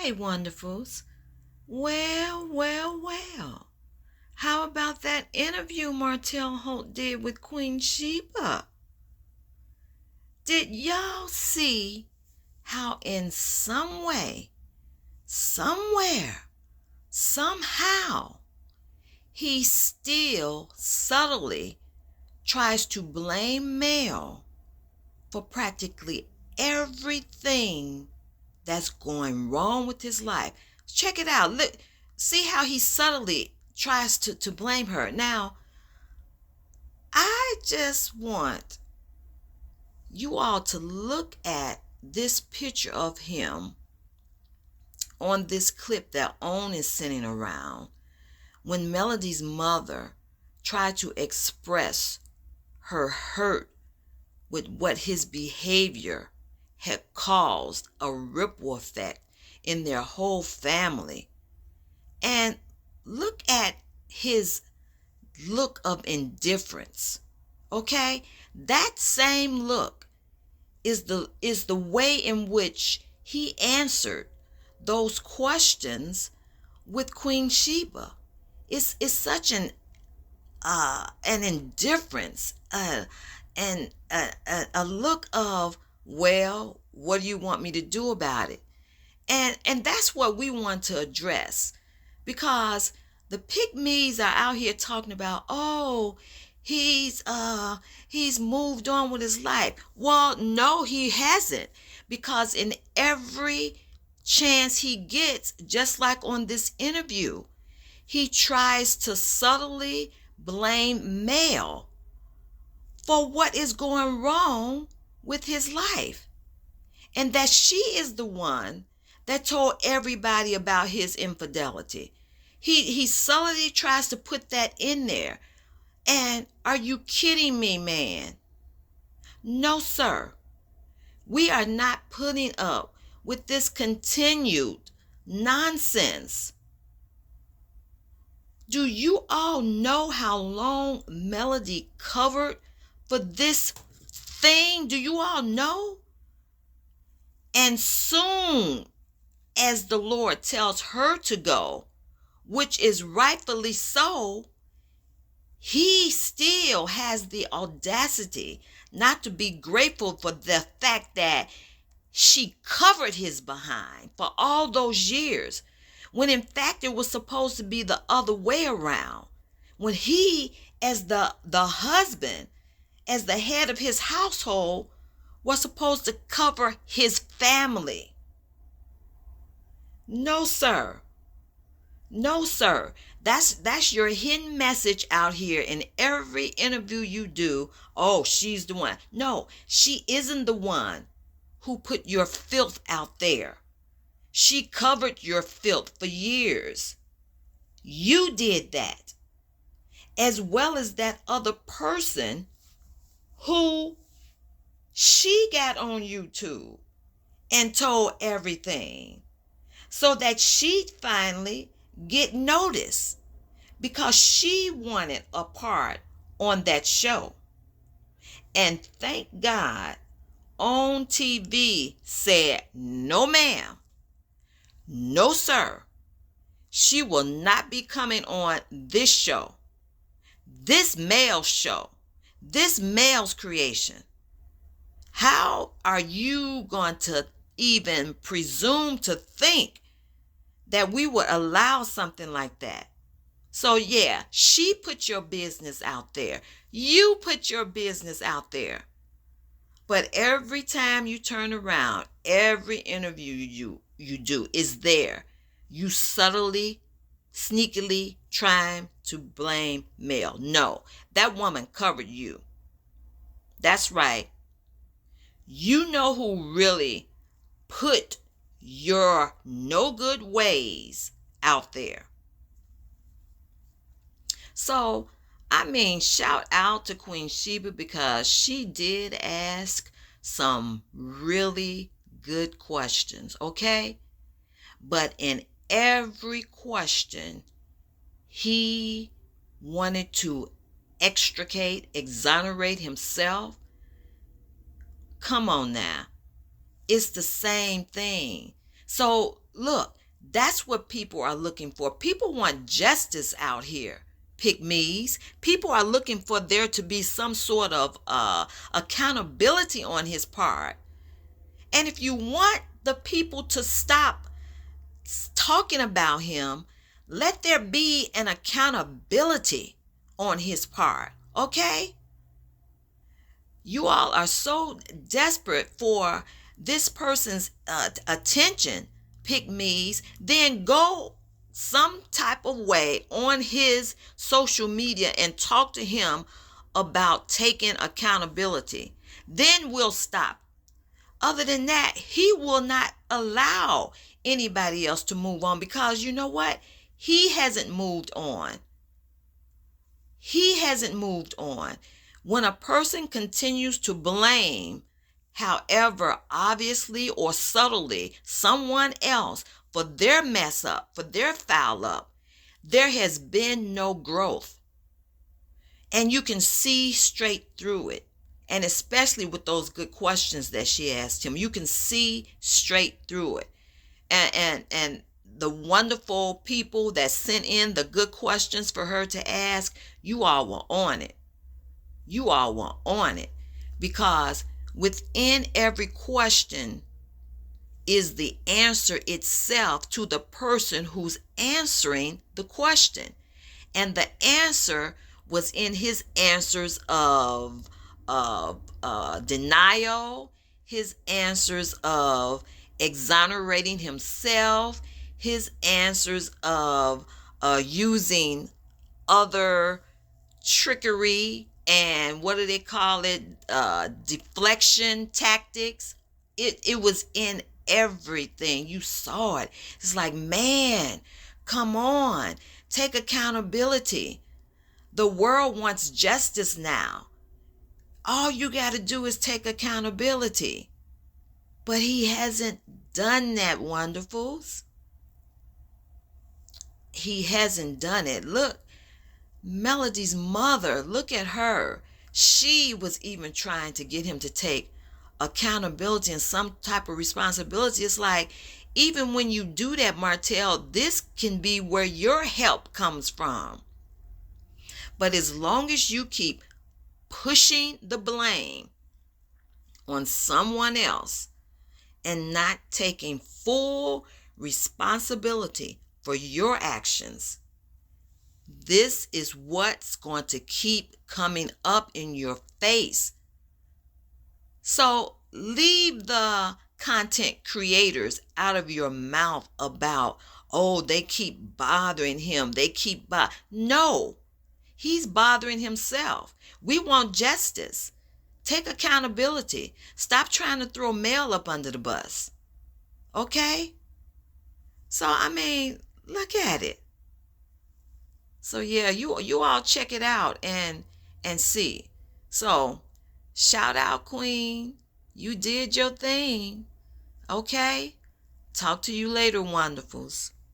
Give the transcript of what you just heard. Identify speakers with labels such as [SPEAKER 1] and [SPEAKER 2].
[SPEAKER 1] Hey, wonderfuls. Well. How about that interview Martell Holt did with Queen Sheba? Did y'all see how in some way, somewhere, somehow, he still subtly tries to blame Mel for practically everything that's going wrong with his life? Check it out. Look, see how he subtly tries to blame her. Now, I just want you all to look at this picture of him on this clip that OWN is sending around when Melody's mother tried to express her hurt with what his behavior had caused a ripple effect in their whole family. And look at his look of indifference. Okay? That same look is the way in which he answered those questions with Queen Sheba. It's such an indifference, and a look of, well, what do you want me to do about it? And that's what we want to address, because the pick-me's are out here talking about, oh, he's moved on with his life. Well, no, he hasn't, because in every chance he gets, just like on this interview, he tries to subtly blame Mel for what is going wrong with his life, and that she is the one that told everybody about his infidelity. He subtly tries to put that in there. And are you kidding me, man? No, sir. We are not putting up with this continued nonsense. Do you all know how long Melody covered for this thing? Do you all know? And soon as the Lord tells her to go, which is rightfully so, he still has the audacity not to be grateful for the fact that she covered his behind for all those years, when in fact it was supposed to be the other way around. When he, as the husband, as the head of his household, was supposed to cover his family. No, sir. No, sir. That's your hidden message out here in every interview you do. Oh, she's the one. No, she isn't the one who put your filth out there. She covered your filth for years. You did that, as well as that other person who she got on YouTube and told everything, so that she'd finally get noticed, because she wanted a part on that show. And thank God, OWN TV said, no ma'am, no sir, she will not be coming on this show, this male show, this male's creation. How are you going to even presume to think that we would allow something like that? So yeah, she put your business out there. You put your business out there. But every time you turn around, every interview you do is there. You subtly, sneakily trying to blame Mel. No, that woman covered you. That's right. You know who really put your no good ways out there. So, I mean, shout out to Queen Sheba, because she did ask some really good questions, okay? But in every question, he wanted to exonerate himself. Come on now. It's the same thing. So look, That's what people are looking for. People want justice out here. Pick me's. People are looking for there to be some sort of accountability on his part. And if you want the people to stop talking about him, let there be an accountability on his part. Okay? You all are so desperate for this person's attention, pick me's, then go some type of way on his social media and talk to him about taking accountability. Then we'll stop. Other than that, he will not allow anybody else to move on, because you know what? He hasn't moved on. He hasn't moved on. When a person continues to blame, however obviously or subtly, someone else for their mess up, for their foul up, there has been no growth. And you can see straight through it. And especially with those good questions that she asked him, you can see straight through it. And the wonderful people that sent in the good questions for her to ask, you all were on it. You all were on it. Because within every question is the answer itself to the person who's answering the question. And the answer was in his answers of denial, his answers of exonerating himself, his answers of using other trickery and what do they call it? Deflection tactics. It was in everything. You saw it. It's like, man, come on, take accountability. The world wants justice now. All you got to do is take accountability. But he hasn't done that, wonderfuls. He hasn't done it. Look, Melody's mother, look at her. She was even trying to get him to take accountability and some type of responsibility. It's like, even when you do that, Martell, this can be where your help comes from. But as long as you keep pushing the blame on someone else and not taking full responsibility for your actions, this is what's going to keep coming up in your face. So leave the content creators out of your mouth about, oh, they keep bothering him. No, he's bothering himself. We want justice. Take accountability. Stop trying to throw Mel up under the bus. Okay? So, I mean, look at it. So, yeah, you all check it out and see. So, shout out, Queen. You did your thing. Okay? Talk to you later, wonderfuls.